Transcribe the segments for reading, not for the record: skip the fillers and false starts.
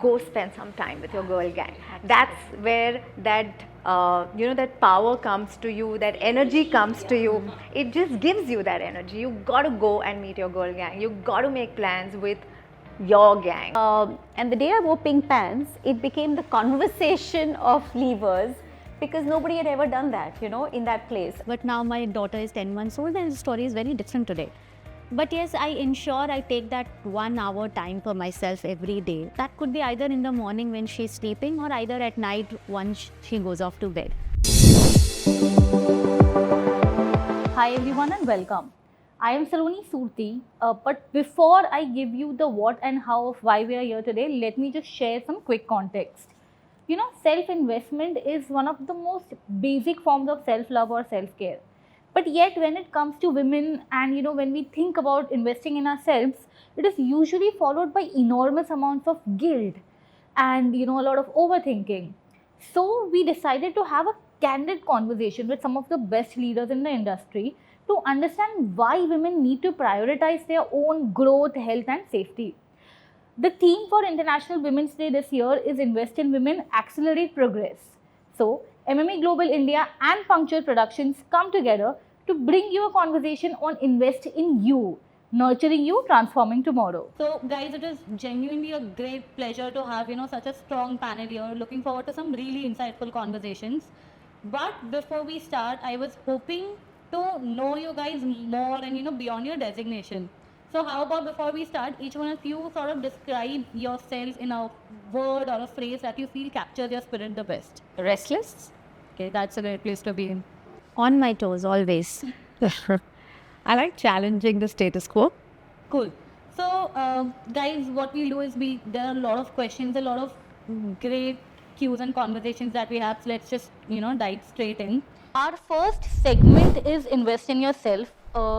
go spend some time with your girl gang. That's where that that power comes to you, that energy comes to you. It just gives you that energy. You got to go and meet your girl gang. You got to make plans with your gang. And the day I wore pink pants, it became the conversation of levers, because nobody had ever done that, in that place. But now my daughter is 10 months old and the story is very different today. But yes, I ensure I take that 1 hour time for myself every day. That could be either in the morning when she's sleeping or either at night once she goes off to bed. Hi everyone and welcome. I am Saloni Surti, but before I give you the what and how of why we are here today, let me just share some quick context. Self-investment is one of the most basic forms of self-love or self-care. But yet when it comes to women and when we think about investing in ourselves, it is usually followed by enormous amounts of guilt and a lot of overthinking. So we decided to have a candid conversation with some of the best leaders in the industry to understand why women need to prioritize their own growth, health and safety. The theme for International Women's Day this year is Invest in Women, Accelerate Progress. So MMA Global India and Punctual Productions come together to bring you a conversation on invest in you, nurturing you, transforming tomorrow. So guys, it is genuinely a great pleasure to have such a strong panel here. Looking forward to some really insightful conversations. But before we start, I was hoping to know you guys more and beyond your designation. So how about before we start, each one of you sort of describe yourself in a word or a phrase that you feel captures your spirit the best. Restless? Okay, that's a great place to be in. On my toes, always. I like challenging the status quo. Cool. So, guys, what we do is there are a lot of questions, a lot of great cues and conversations that we have. So let's just, dive straight in. Our first segment is Invest in Yourself.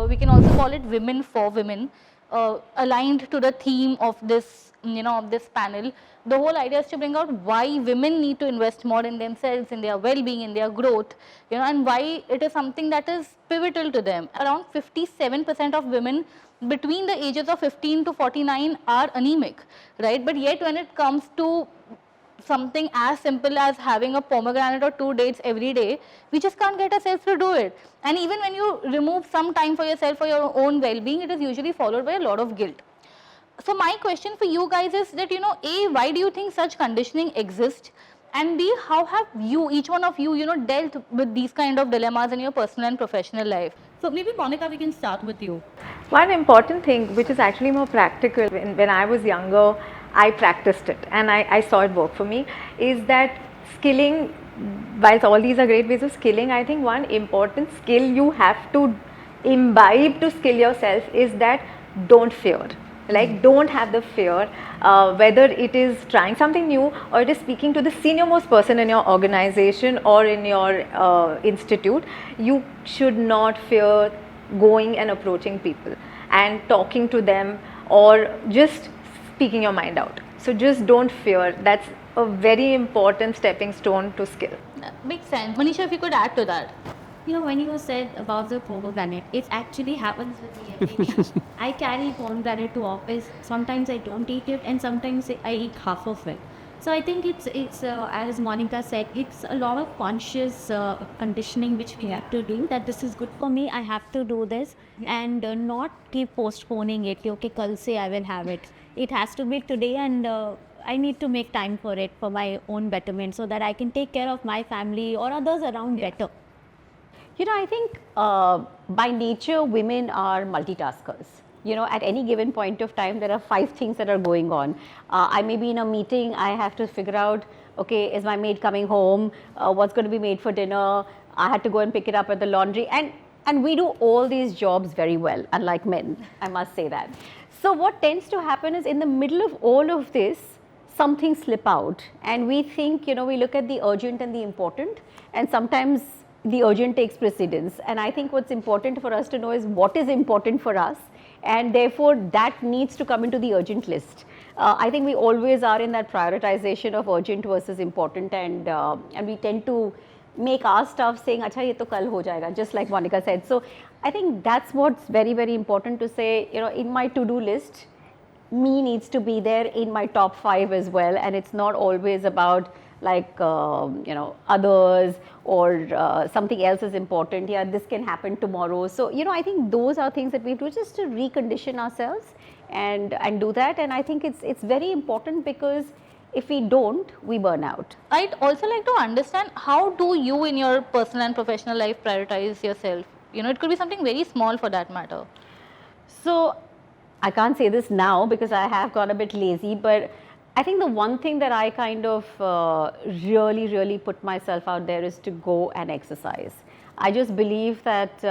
We can also call it Women for Women, aligned to the theme of this, of this panel. The whole idea is to bring out why women need to invest more in themselves, in their well-being, in their growth, and why it is something that is pivotal to them. Around 57% of women between the ages of 15 to 49 are anemic, right? But yet when it comes to something as simple as having a pomegranate or 2 dates every day, we just can't get ourselves to do it. And even when you remove some time for yourself, for your own well-being, it is usually followed by a lot of guilt. So my question for you guys is that, A, why do you think such conditioning exists? And B, how have you, each one of you, dealt with these kind of dilemmas in your personal and professional life? So maybe Moneka, we can start with you. One important thing, which is actually more practical, when I was younger, I practiced it and I saw it work for me, is that skilling. Whilst all these are great ways of skilling, I think one important skill you have to imbibe to skill yourself is that don't fear. Like, don't have the fear, whether it is trying something new or it is speaking to the senior most person in your organization or in your institute. You should not fear going and approaching people and talking to them or just speaking your mind out. So just don't fear. That's a very important stepping stone to skill. Makes sense. Manisha, if you could add to that. When you said about the pomegranate, it actually happens with me every day. I carry pomegranate to office. Sometimes I don't eat it and sometimes I eat half of it. So I think it's as Moneka said, it's a lot of conscious conditioning which we have to do, that this is good for me, I have to do this, and not keep postponing it. Okay, kal se I will have it. It has to be today, and I need to make time for it, for my own betterment, so that I can take care of my family or others around better. I think by nature, women are multitaskers. At any given point of time, there are 5 things that are going on. I may be in a meeting, I have to figure out, okay, is my maid coming home? What's going to be made for dinner? I had to go and pick it up at the laundry. And we do all these jobs very well, unlike men, I must say that. So what tends to happen is, in the middle of all of this, some things slip out. And we think, we look at the urgent and the important, and sometimes the urgent takes precedence. And I think what's important for us to know is what is important for us, and therefore that needs to come into the urgent list. I think we always are in that prioritization of urgent versus important, and we tend to make our stuff saying, acha ye to kal ho jayega, just like Moneka said. So I think that's what's very, very important to say, in my to-do list, me needs to be there in my top 5 as well, and it's not always about like others or something else is important. Yeah, this can happen tomorrow. So I think those are things that we do just to recondition ourselves and do that. And I think it's very important, because if we don't, we burn out. I'd also like to understand, how do you in your personal and professional life prioritize yourself? It could be something very small for that matter. So I can't say this now because I have got a bit lazy, but I think the one thing that I kind of really put myself out there is to go and exercise. I just believe that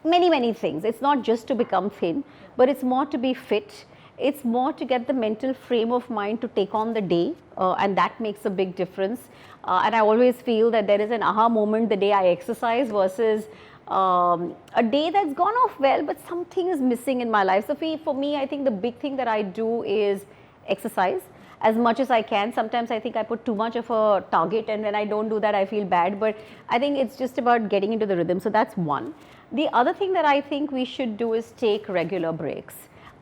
many things. It's not just to become thin, but it's more to be fit. It's more to get the mental frame of mind to take on the day, and that makes a big difference. And I always feel that there is an aha moment the day I exercise versus a day that's gone off well, but something is missing in my life. So for me, I think the big thing that I do is exercise as much as I can. Sometimes I think I put too much of a target, and when I don't do that, I feel bad. But I think it's just about getting into the rhythm. So that's one. The other thing that I think we should do is take regular breaks.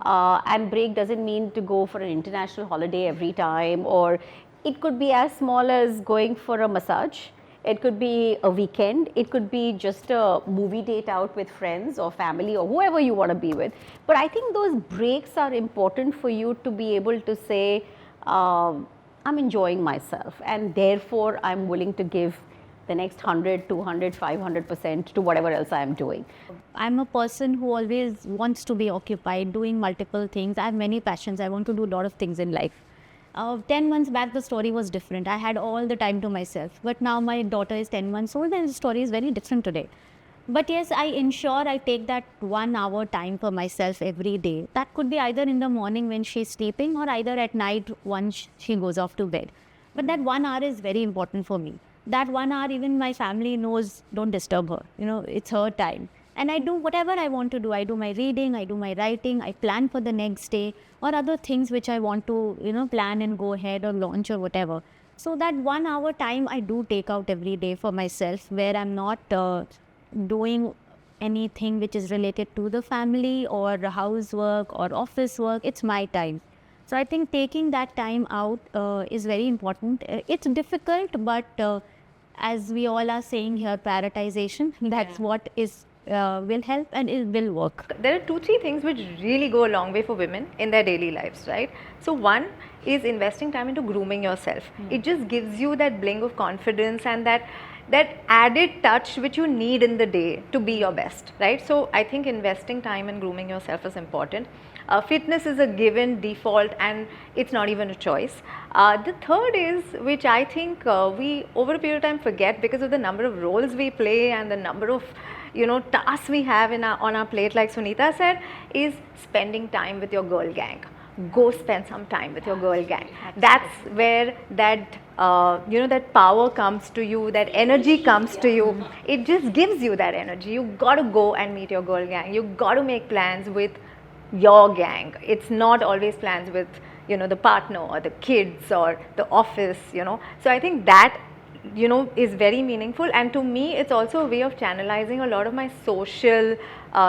And break doesn't mean to go for an international holiday every time, or it could be as small as going for a massage. It could be a weekend, it could be just a movie date out with friends or family or whoever you want to be with. But I think those breaks are important for you to be able to say, I'm enjoying myself, and therefore I'm willing to give the next 100, 200, 500% to whatever else I am doing. I'm a person who always wants to be occupied, doing multiple things. I have many passions. I want to do a lot of things in life. 10 months back, the story was different. I had all the time to myself. But now my daughter is 10 months old and the story is very different today. But yes, I ensure I take that 1 hour time for myself every day. That could be either in the morning when she's sleeping, or either at night once she goes off to bed. But that 1 hour is very important for me. That 1 hour, even my family knows, don't disturb her. It's her time. And I do whatever I want to do. I do my reading, I do my writing, I plan for the next day, or other things which I want to, plan and go ahead or launch or whatever. So that 1 hour time I do take out every day for myself, where I'm not doing anything which is related to the family or housework or office work. It's my time. So I think taking that time out is very important. It's difficult, but as we all are saying here, prioritization, that's what is will help and it will work. There are 2-3 things which really go a long way for women in their daily lives, right? So one is investing time into grooming yourself. It just gives you that bling of confidence and that added touch which you need in the day to be your best, right? So I think investing time in grooming yourself is important. Fitness is a given default and it's not even a choice. The third is, which I think we over a period of time forget because of the number of roles we play and the number of tasks we have on our plate, like Sunita said, is spending time with your girl gang. Go spend some time with your girl gang. That's where that that power comes to you, that energy comes to you. It just gives you that energy. You got to go and meet your girl gang. You got to make plans with your gang. It's not always plans with the partner or the kids or the office. So I think that is very meaningful, and to me it's also a way of channelizing a lot of my social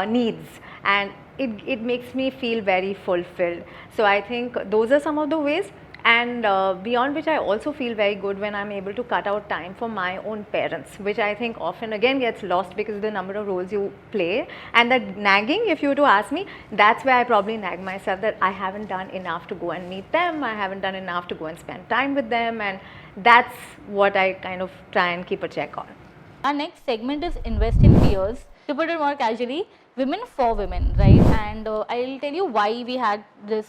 needs, and it makes me feel very fulfilled. So I think those are some of the ways, and beyond which I also feel very good when I'm able to cut out time for my own parents, which I think often again gets lost because of the number of roles you play. And that nagging, if you were to ask me, that's where I probably nag myself, that I haven't done enough to go and meet them, I haven't done enough to go and spend time with them, and that's what I kind of try and keep a check on. Our next segment is invest in peers. To put it more casually, women for women, right? And I'll tell you why we had this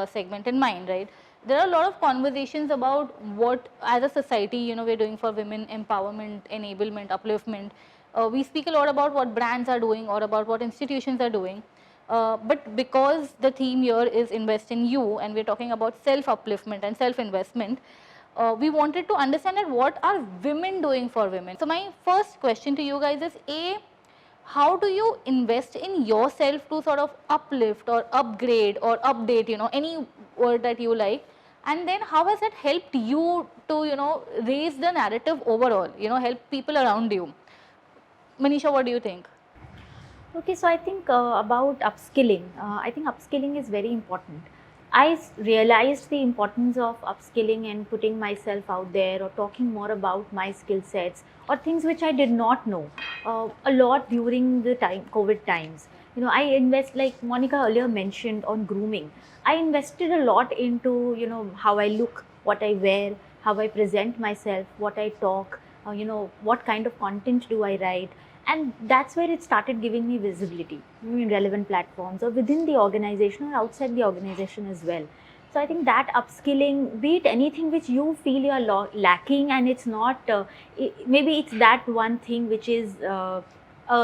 segment in mind, right? There are a lot of conversations about what as a society, we're doing for women empowerment, enablement, upliftment. We speak a lot about what brands are doing or about what institutions are doing. But because the theme here is invest in you, and we're talking about self-upliftment and self-investment, we wanted to understand that what are women doing for women. So my first question to you guys is, how do you invest in yourself to sort of uplift or upgrade or update, any word that you like, and then how has that helped you to raise the narrative overall, help people around you? Manisha, what do you think? Okay, so I think about upskilling. I think upskilling is very important. realized the importance of upskilling and putting myself out there, or talking more about my skill sets or things which I did not know a lot during the COVID times. I invest, like Monica earlier mentioned, on grooming. I invested a lot into, how I look, what I wear, how I present myself, what I talk, what kind of content do I write. And that's where it started giving me visibility in relevant platforms, or within the organization or outside the organization as well. So I think that upskilling, be it anything which you feel you are lacking, and it's not, maybe it's that one thing which is a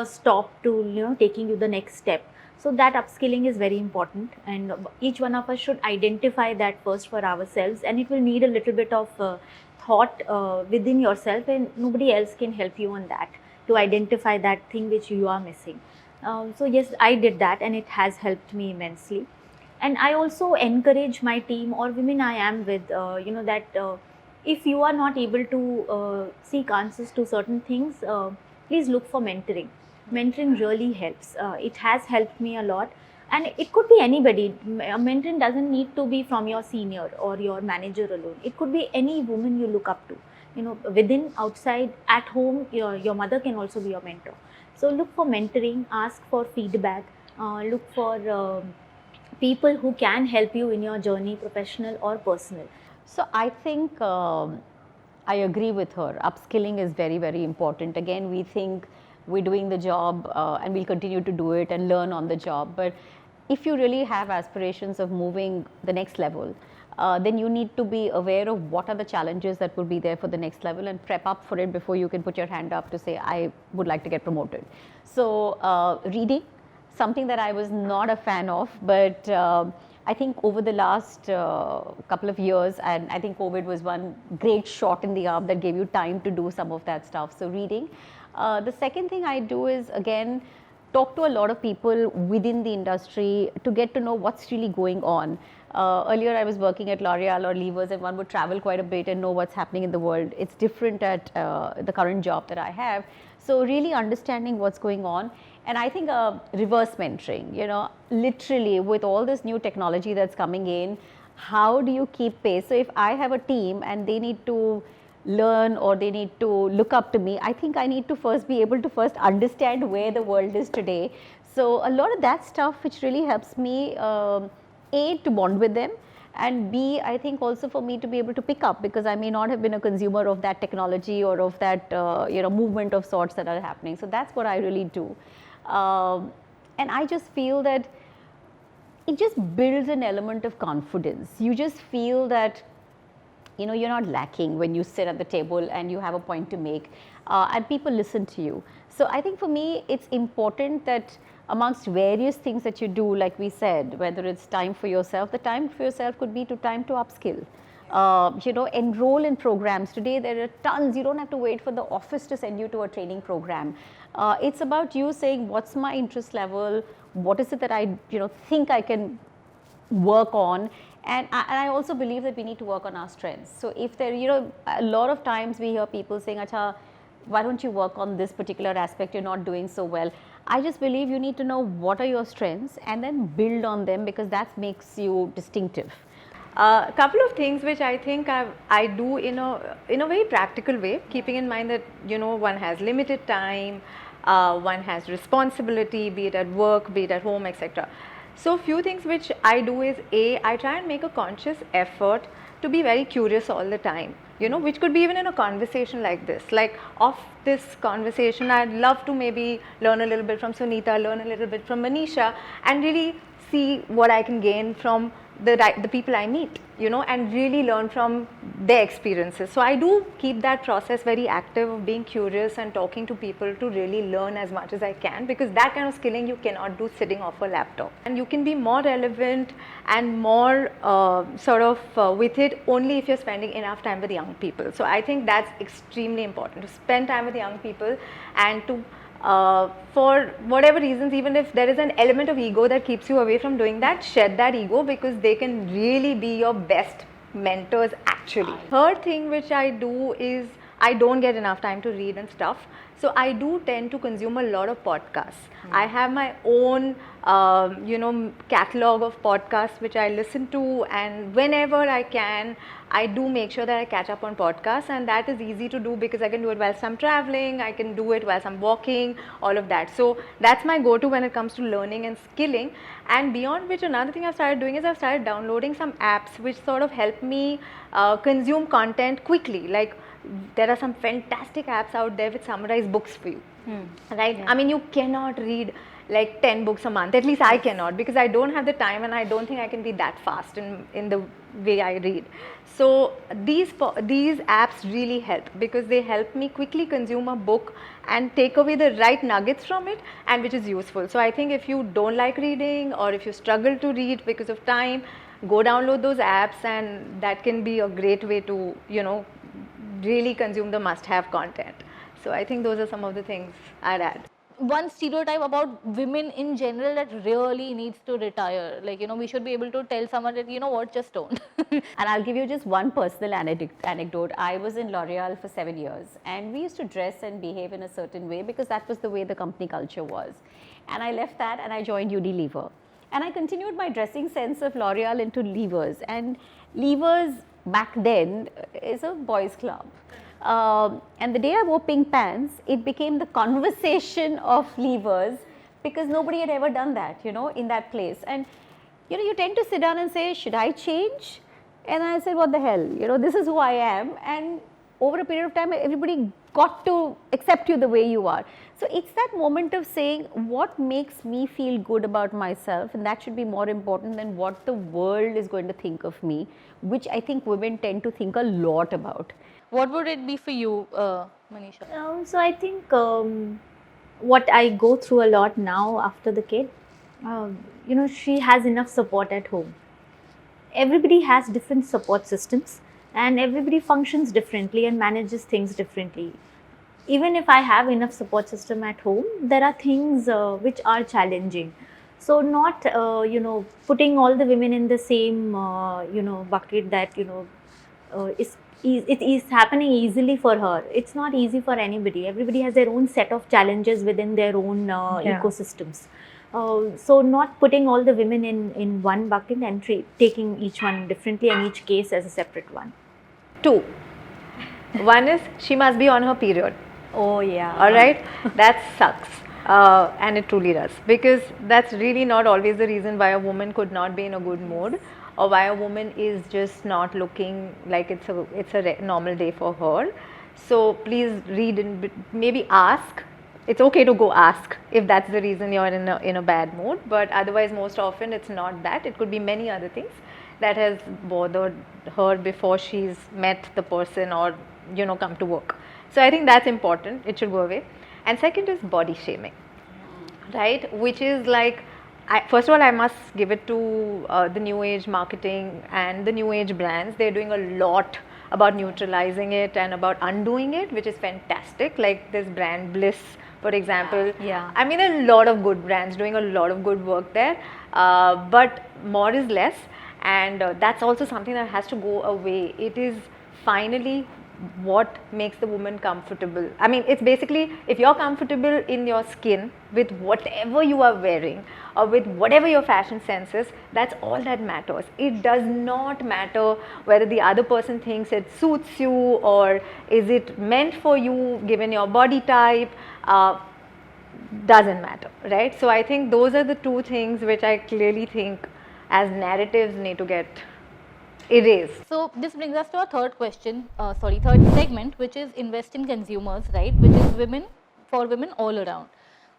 stop to taking you the next step. So that upskilling is very important, and each one of us should identify that first for ourselves, and it will need a little bit of thought within yourself, and nobody else can help you on that, to identify that thing which you are missing. So yes, I did that, and it has helped me immensely. And I also encourage my team or women I am with, that if you are not able to seek answers to certain things, please look for mentoring. Mentoring really helps. It has helped me a lot. And it could be anybody. Mentoring doesn't need to be from your senior or your manager alone. It could be any woman you look up to. Within, outside, at home, your mother can also be your mentor. So look for mentoring, ask for feedback, look for people who can help you in your journey, professional or personal. So I think I agree with her. Upskilling is very, very important. Again, we think we're doing the job and we'll continue to do it and learn on the job. But if you really have aspirations of moving the next level, then you need to be aware of what are the challenges that will be there for the next level, and prep up for it before you can put your hand up to say, I would like to get promoted. So reading, something that I was not a fan of, but I think over the last couple of years, and I think COVID was one great shot in the arm that gave you time to do some of that stuff. So reading. The second thing I do is, again, talk to a lot of people within the industry to get to know what's really going on. Earlier I was working at L'Oreal or Levers, and one would travel quite a bit and know what's happening in the world. It's different at the current job that I have. So really understanding what's going on. And I think reverse mentoring, literally with all this new technology that's coming in, how do you keep pace? So if I have a team and they need to learn or they need to look up to me, I think I need to first be able to first understand where the world is today. So a lot of that stuff which really helps me, A, to bond with them, and B, I think also for me to be able to pick up, because I may not have been a consumer of that technology or of that movement of sorts that are happening. So that's what I really do. And I just feel that it just builds an element of confidence. You just feel that you're not lacking when you sit at the table and you have a point to make, and people listen to you. So I think for me, it's important that amongst various things that you do, like we said, whether it's time for yourself, the time for yourself could be time to upskill. Enroll in programs. Today there are tons. You don't have to wait for the office to send you to a training program. It's about you saying, what's my interest level? What is it that I think I can work on? And I also believe that we need to work on our strengths. So if there, a lot of times we hear people saying, Acha, why don't you work on this particular aspect? You're not doing so well. I just believe you need to know what are your strengths and then build on them, because that makes you distinctive. A couple of things which I think I do in a very practical way, keeping in mind that one has limited time, one has responsibility, be it at work, be it at home, etc. So few things which I do is, A, I try and make a conscious effort to be very curious all the time, which could be even in a conversation like this. Like off this conversation, I'd love to maybe learn a little bit from Sunita, learn a little bit from Manisha, and really see what I can gain from the people I meet, and really learn from their experiences. So I do keep that process very active of being curious and talking to people to really learn as much as I can, because that kind of skilling you cannot do sitting off a laptop. And you can be more relevant and more with it only if you're spending enough time with young people. So I think that's extremely important, to spend time with young people, and to for whatever reasons, even if there is an element of ego that keeps you away from doing that, shed that ego, because they can really be your best mentors actually. Third thing which I do is I don't get enough time to read and stuff. So I do tend to consume a lot of podcasts. I have my own, catalog of podcasts which I listen to, and whenever I can, I do make sure that I catch up on podcasts, and that is easy to do because I can do it whilst I'm traveling, I can do it whilst I'm walking, all of that. So that's my go-to when it comes to learning and skilling. And beyond which, another thing I've started doing is I've started downloading some apps which sort of help me consume content quickly. Like, there are some fantastic apps out there which summarize books for you, right? I mean, you cannot read like 10 books a month, at least I cannot, because I don't have the time and I don't think I can be that fast in the way I read. So these apps really help because they help me quickly consume a book and take away the right nuggets from it, and which is useful. So I think if you don't like reading, or if you struggle to read because of time, go download those apps, and that can be a great way to, really consume the must-have content. So I think those are some of the things I'd add. One stereotype about women in general that really needs to retire. Like, we should be able to tell someone that, what, just don't. And I'll give you just one personal anecdote. I was in L'Oreal for 7 years, and we used to dress and behave in a certain way because that was the way the company culture was. And I left that and I joined Unilever. And I continued my dressing sense of L'Oreal into Levers. And Levers back then is a boys club. And the day I wore pink pants, it became the conversation of Levers because nobody had ever done that, in that place. And, you tend to sit down and say, should I change? And I said, what the hell, this is who I am. And over a period of time, everybody got to accept you the way you are. So it's that moment of saying, what makes me feel good about myself, and that should be more important than what the world is going to think of me, which I think women tend to think a lot about. What would it be for you, Manisha? So I think what I go through a lot now after the kid, she has enough support at home. Everybody has different support systems, and everybody functions differently and manages things differently. Even if I have enough support system at home, there are things which are challenging. So not, putting all the women in the same, bucket that, it is happening easily for her. It's not easy for anybody. Everybody has their own set of challenges within their own ecosystems. So not putting all the women in one bucket and taking each one differently and each case as a separate one. 2. One is she must be on her period. Oh yeah. All right, that sucks. And it truly does, because that's really not always the reason why a woman could not be in a good mood, or why a woman is just not looking like it's a normal day for her. So please read and maybe ask. It's okay to go ask if that's the reason you're in a bad mood, but otherwise most often it's not that. It could be many other things that has bothered her before she's met the person or come to work. So I think that's important. It should go away. And second is body shaming, right? Which is like, first of all, I must give it to the new age marketing and the new age brands. They're doing a lot about neutralizing it and about undoing it, which is fantastic. Like this brand Bliss, for example. Yeah. I mean, a lot of good brands doing a lot of good work there, but more is less, and that's also something that has to go away. It is finally what makes the woman comfortable. I mean, it's basically, if you're comfortable in your skin with whatever you are wearing or with whatever your fashion sense is, that's all that matters. It does not matter whether the other person thinks it suits you or is it meant for you given your body type. Doesn't matter, right? So I think those are the two things which I clearly think as narratives need to get erased. So this brings us to our third segment, which is invest in consumers, right? Which is for women all around.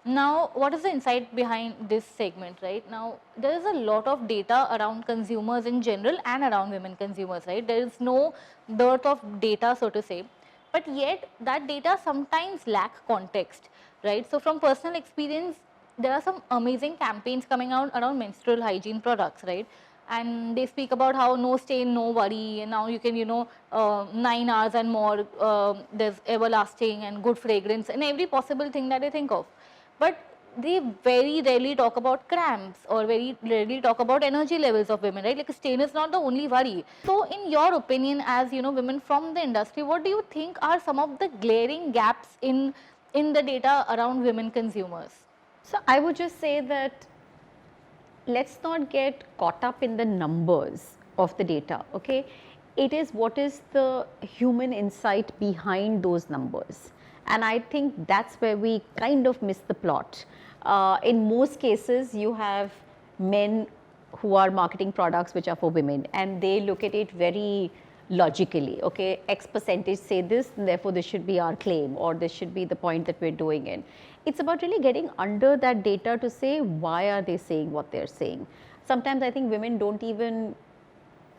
Now, what is the insight behind this segment, right? Now, there is a lot of data around consumers in general and around women consumers, right? There is no dearth of data, so to say, but yet that data sometimes lack context, right? So from personal experience, there are some amazing campaigns coming out around menstrual hygiene products, right? And they speak about how no stain, no worry, and now you can, 9 hours and more, there's everlasting and good fragrance and every possible thing that they think of. But they very rarely talk about cramps or very rarely talk about energy levels of women, right? Like stain is not the only worry. So in your opinion, as you know, women from the industry, what do you think are some of the glaring gaps in the data around women consumers? So I would just say that let's not get caught up in the numbers of the data, okay? It is what is the human insight behind those numbers. And I think that's where we kind of miss the plot. In most cases, you have men who are marketing products which are for women, and they look at it very logically, okay, X percentage say this, and therefore this should be our claim, or this should be the point that we're doing in. It's about really getting under that data to say why are they saying what they're saying. Sometimes I think women don't even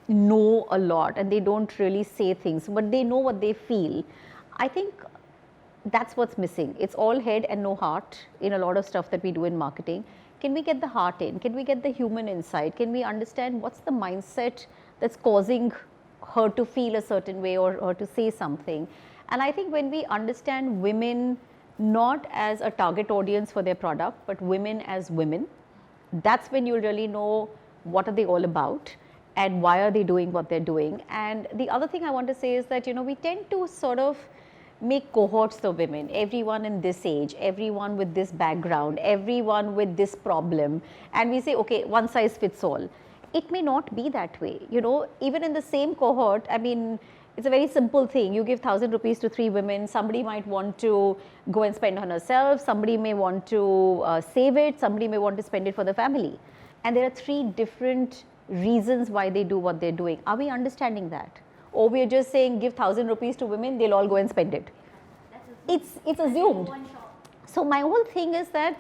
know a lot and they don't really say things, but they know what they feel. I think that's what's missing. It's all head and no heart in a lot of stuff that we do in marketing. Can we get the heart in? Can we get the human insight? Can we understand what's the mindset that's causing her to feel a certain way or to say something? And I think when we understand women not as a target audience for their product, but women as women, that's when you'll really know what are they all about and why are they doing what they're doing. And the other thing I want to say is that, you know, we tend to sort of make cohorts of women, everyone in this age, everyone with this background, everyone with this problem, and we say, okay, one size fits all. It may not be that way, you know, even in the same cohort. I mean, it's a very simple thing. You give 1,000 rupees to 3 women, somebody might want to go and spend on herself, somebody may want to save it, somebody may want to spend it for the family. And there are 3 different reasons why they do what they're doing. Are we understanding that? Or we are just saying give 1,000 rupees to women, they'll all go and spend it. It's assumed. So my whole thing is that,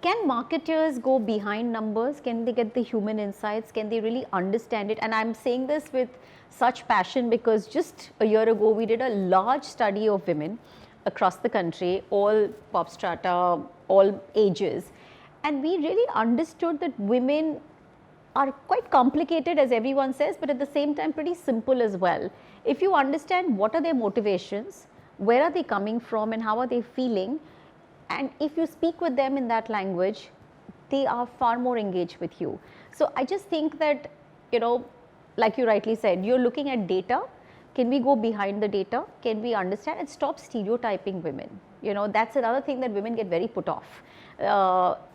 can marketers go behind numbers? Can they get the human insights? Can they really understand it? And I'm saying this with such passion because just a year ago we did a large study of women across the country, all pop strata, all ages, and we really understood that women are quite complicated, as everyone says, but at the same time pretty simple as well. If you understand what are their motivations, where are they coming from and how are they feeling, and if you speak with them in that language, they are far more engaged with you. So I just think that, you know, like you rightly said, you're looking at data. Can we go behind the data? Can we understand and stop stereotyping women? You know, that's another thing that women get very put off.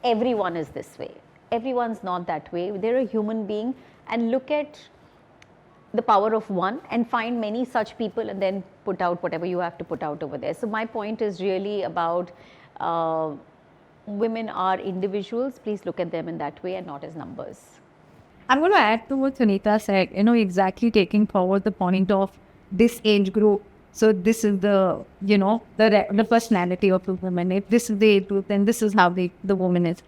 Everyone is this way. Everyone's not that way. They're a human being, and look at the power of one and find many such people and then put out whatever you have to put out over there. So my point is really about women are individuals. Please look at them in that way and not as numbers. I'm going to add to what Sunita said, you know, exactly taking forward the point of this age group. So this is the, you know, the personality of the woman. If this is the age group, then this is how the woman is.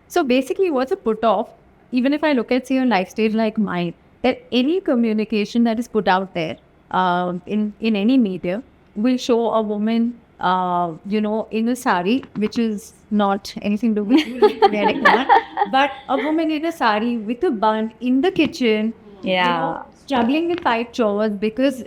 So basically what's a put off, even if I look at, say, a life stage like mine, that any communication that is put out there in any media will show a woman, you know, in a sari, which is not anything to do with wearing one, but a woman in a sari with a bun in the kitchen, you know, struggling with 5 chores because,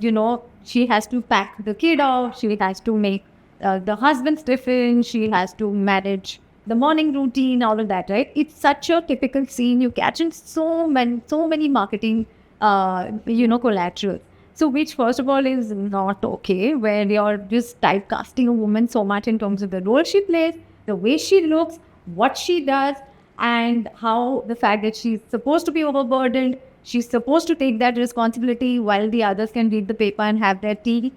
you know, she has to pack the kid off, she has to make the husband's tiffin, she has to manage the morning routine, all of that, right? It's such a typical scene you catch in so many marketing, you know, collateral. So which first of all is not okay, where you're just typecasting a woman so much in terms of the role she plays, the way she looks, what she does, and how the fact that she's supposed to be overburdened, she's supposed to take that responsibility while the others can read the paper and have their tea,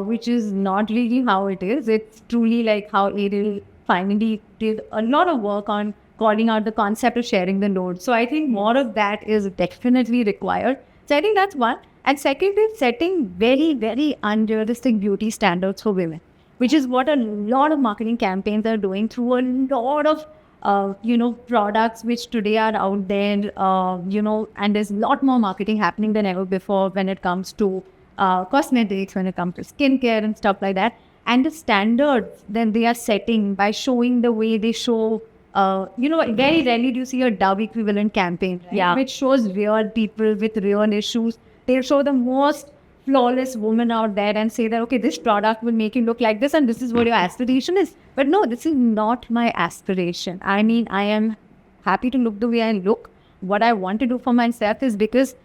which is not really how it is. It's truly like how Ariel finally did a lot of work on calling out the concept of sharing the load. So I think more of that is definitely required. So I think that's one. And second is setting very, very unrealistic beauty standards for women, which is what a lot of marketing campaigns are doing through a lot of, you know, products which today are out there, you know, and there's a lot more marketing happening than ever before when it comes to cosmetics, when it comes to skincare and stuff like that. And the standards that they are setting by showing the way they show, you know, very rarely do you see a Dove equivalent campaign, right? Yeah. Which shows real people with real issues. They show the most flawless woman out there and say that, okay, this product will make you look like this and this is what your aspiration is. But no, this is not my aspiration. I mean, I am happy to look the way I look. What I want to do for myself is because,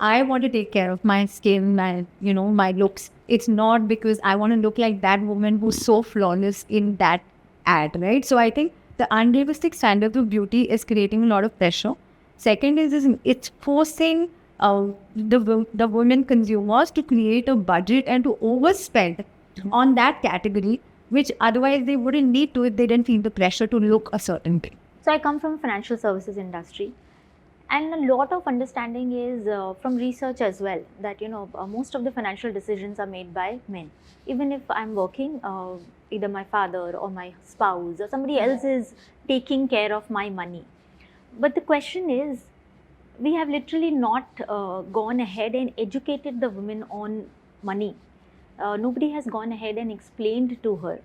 I want to take care of my skin, my looks. It's not because I want to look like that woman who's so flawless in that ad, right? So I think the unrealistic standards of beauty is creating a lot of pressure. Second is it's forcing the women consumers to create a budget and to overspend on that category, which otherwise they wouldn't need to if they didn't feel the pressure to look a certain way. So I come from financial services industry, and a lot of understanding is from research as well, that most of the financial decisions are made by men. Even if I'm working, either my father or my spouse or somebody else is taking care of my money. But the question is, we have literally not gone ahead and educated the women on money. Nobody has gone ahead and explained to her,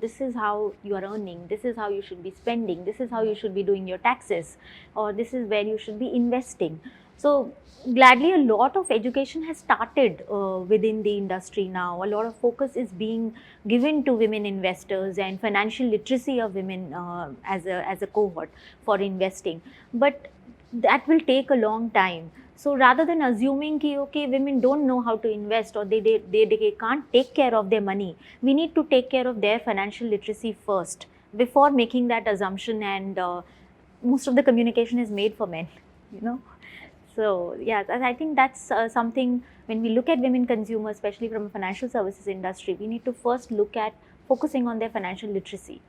this is how you are earning, this is how you should be spending, this is how you should be doing your taxes, or this is where you should be investing. So gladly, a lot of education has started within the industry now. A lot of focus is being given to women investors and financial literacy of women as a cohort for investing. But that will take a long time. So rather than assuming that, okay, women don't know how to invest or they can't take care of their money, we need to take care of their financial literacy first before making that assumption. And most of the communication is made for men, So yeah, I think that's something when we look at women consumers, especially from a financial services industry, we need to first look at focusing on their financial literacy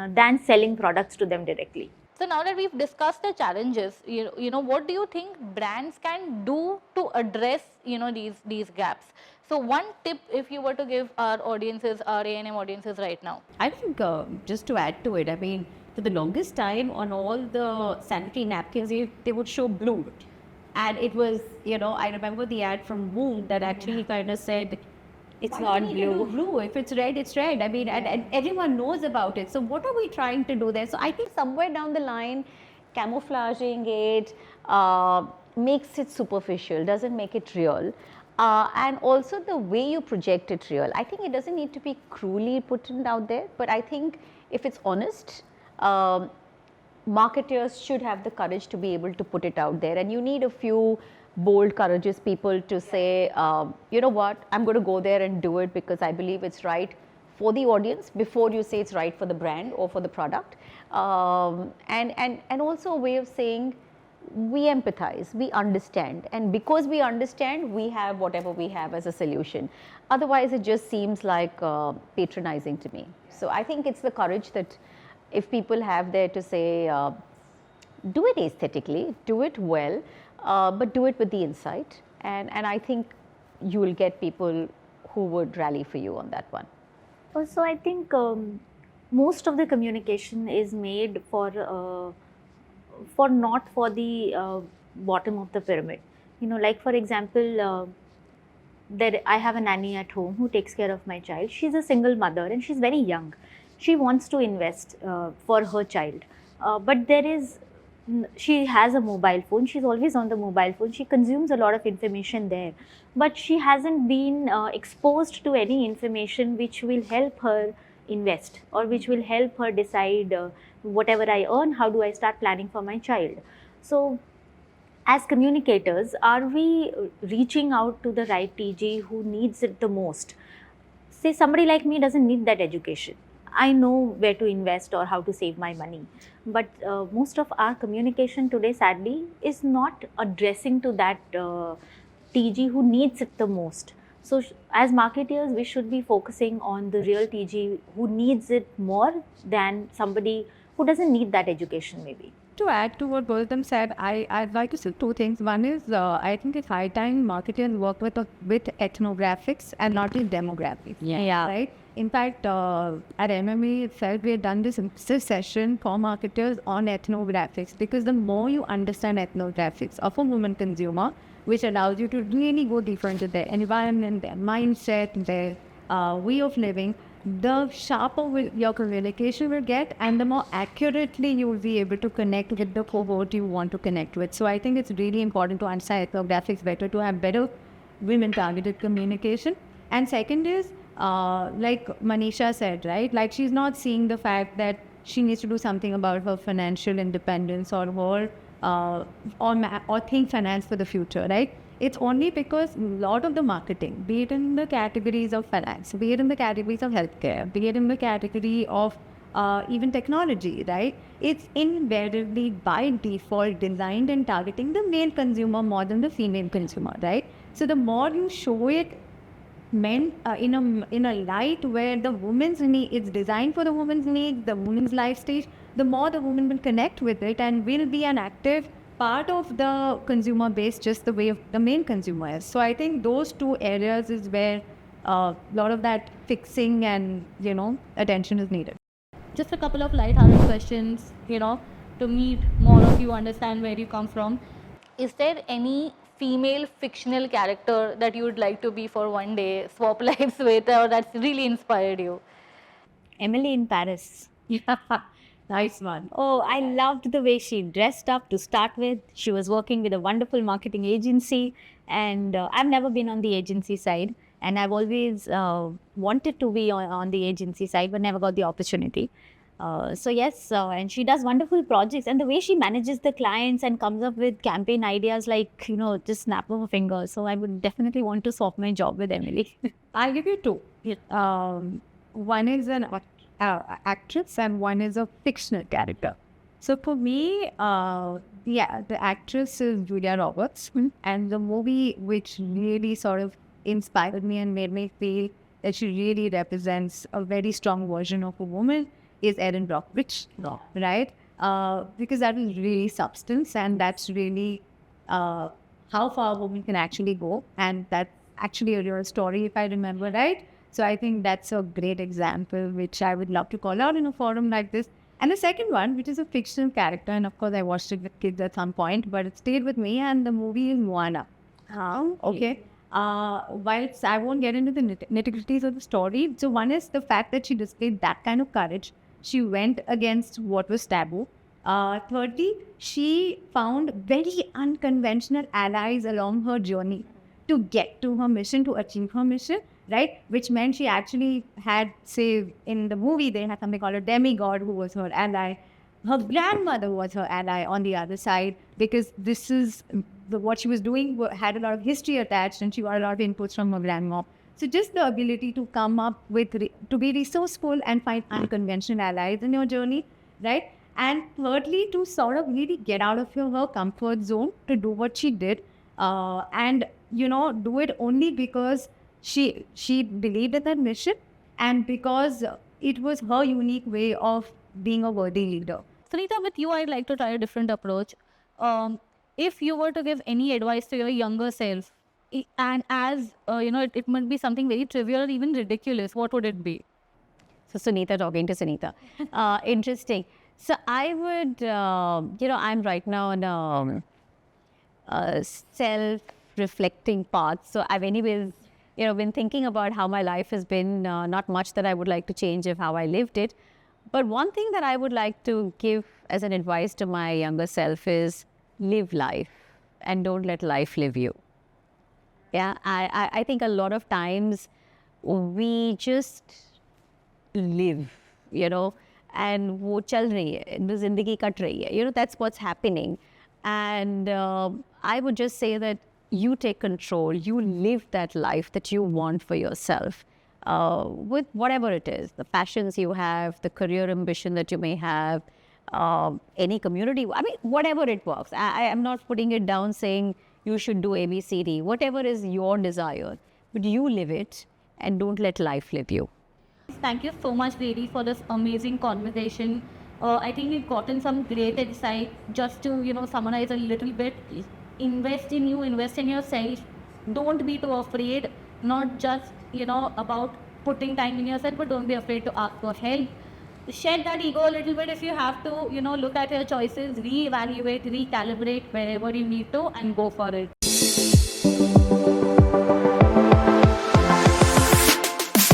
than selling products to them directly. So now that we've discussed the challenges, what do you think brands can do to address, these gaps? So one tip, if you were to give our audiences, our A&M audiences right now. I think just to add to it, I mean, for the longest time on all the sanitary napkins, they would show blue. And it was, I remember the ad from Moon that actually kind of said, it's not blue. If it's red, it's red. I mean, and everyone knows about it. So what are we trying to do there? So I think somewhere down the line, camouflaging it makes it superficial, doesn't make it real. And also the way you project it real. I think it doesn't need to be cruelly put out there, but I think if it's honest, marketers should have the courage to be able to put it out there. And you need a few bold, courageous people to say, you know what, I'm going to go there and do it because I believe it's right for the audience before you say it's right for the brand or for the product. And also a way of saying, we empathize, we understand, and because we understand, we have whatever we have as a solution. Otherwise, it just seems like patronizing to me. So I think it's the courage that if people have there to say, do it aesthetically, do it well, but do it with the insight, and I think you will get people who would rally for you on that one. Also, I think most of the communication is made for not for the bottom of the pyramid. Like for example, I have a nanny at home who takes care of my child. She's a single mother and she's very young. She wants to invest for her child, but she has a mobile phone. She's always on the mobile phone. She consumes a lot of information there, but she hasn't been exposed to any information which will help her invest or which will help her decide whatever I earn, how do I start planning for my child. So as communicators, are we reaching out to the right TG who needs it the most? Say somebody like me doesn't need that education. I know where to invest or how to save my money. But most of our communication today, sadly, is not addressing to that TG who needs it the most. So as marketers, we should be focusing on the real TG who needs it more than somebody who doesn't need that education maybe. To add to what both of them said, I'd like to say two things. One is, I think it's high time marketers work with ethnographics and not with demographics. Yeah. Right? In fact, at MMA itself, we have done this session for marketers on ethnographics, because the more you understand ethnographics of a woman consumer, which allows you to really go deeper into their environment, their mindset, their way of living, the sharper your communication will get, and the more accurately you will be able to connect with the cohort you want to connect with. So I think it's really important to understand ethnographics better, to have better women targeted communication. And second is, like Manisha said, right? Like she's not seeing the fact that she needs to do something about her financial independence or her or think finance for the future, right? It's only because a lot of the marketing, be it in the categories of finance, be it in the categories of healthcare, be it in the category of even technology, right? It's invariably by default designed and targeting the male consumer more than the female consumer, right? So the more you show it meant in a light where the woman's need, it's designed for the woman's needs, the woman's life stage, the more the woman will connect with it and will be an active part of the consumer base just the way the main consumer is. So I think those two areas is where a lot of that fixing and attention is needed. Just a couple of light-hearted questions, to meet more of you, understand where you come from. Is there any female fictional character that you would like to be for one day, swap lives with, or that's really inspired you? Emily in Paris. Yeah. Nice one. Oh, I loved the way she dressed up to start with. She was working with a wonderful marketing agency, and I've never been on the agency side, and I've always wanted to be on the agency side, but never got the opportunity. So yes, and she does wonderful projects, and the way she manages the clients and comes up with campaign ideas like, just snap of a finger. So I would definitely want to swap my job with Emily. I'll give you two. One is an actress and one is a fictional character. So for me, the actress is Julia Roberts, and the movie which really sort of inspired me and made me feel that she really represents a very strong version of a woman is Erin Brockovich, right? Because that is really substance, and that's really how far a woman can actually go, and that's actually a real story, if I remember right. So I think that's a great example, which I would love to call out in a forum like this. And the second one, which is a fictional character, and of course I watched it with kids at some point, but it stayed with me, and the movie is Moana. Okay. Whilst I won't get into the nitty-gritties of the story, so one is the fact that she displayed that kind of courage. She went against what was taboo. Thirdly, she found very unconventional allies along her journey to get to her mission, to achieve her mission, right? Which meant she actually had, say, in the movie, they had something called a demigod who was her ally. Her grandmother was her ally on the other side, because this is what she was doing had a lot of history attached, and she got a lot of inputs from her grandma. So just the ability to come up with, to be resourceful and find unconventional allies in your journey, right? And thirdly, to sort of really get out of her comfort zone to do what she did, and do it only because she believed in that mission, and because it was her unique way of being a worthy leader. Sunita, with you, I'd like to try a different approach. If you were to give any advice to your younger self, and as it might be something very trivial or even ridiculous, what would it be? So Sunita talking to Sunita. Interesting. So I would, I'm right now on a self-reflecting path. So I've anyways, been thinking about how my life has been, not much that I would like to change of how I lived it. But one thing that I would like to give as an advice to my younger self is live life and don't let life live you. Yeah, I think a lot of times we just live, and wo chal rahi hai, zindagi kat rahi hai, that's what's happening. And I would just say that you take control, you live that life that you want for yourself, with whatever it is, the passions you have, the career ambition that you may have, any community, whatever it works. I am not putting it down saying you should do ABCD, whatever is your desire, but you live it and don't let life live you. Thank you so much, lady, for this amazing conversation. I think we've gotten some great insight. Just to, summarize a little bit, invest in you, invest in yourself. Don't be too afraid, not just, about putting time in yourself, but don't be afraid to ask for help. Shed that ego a little bit if you have to, look at your choices, reevaluate, recalibrate wherever you need to, and go for it.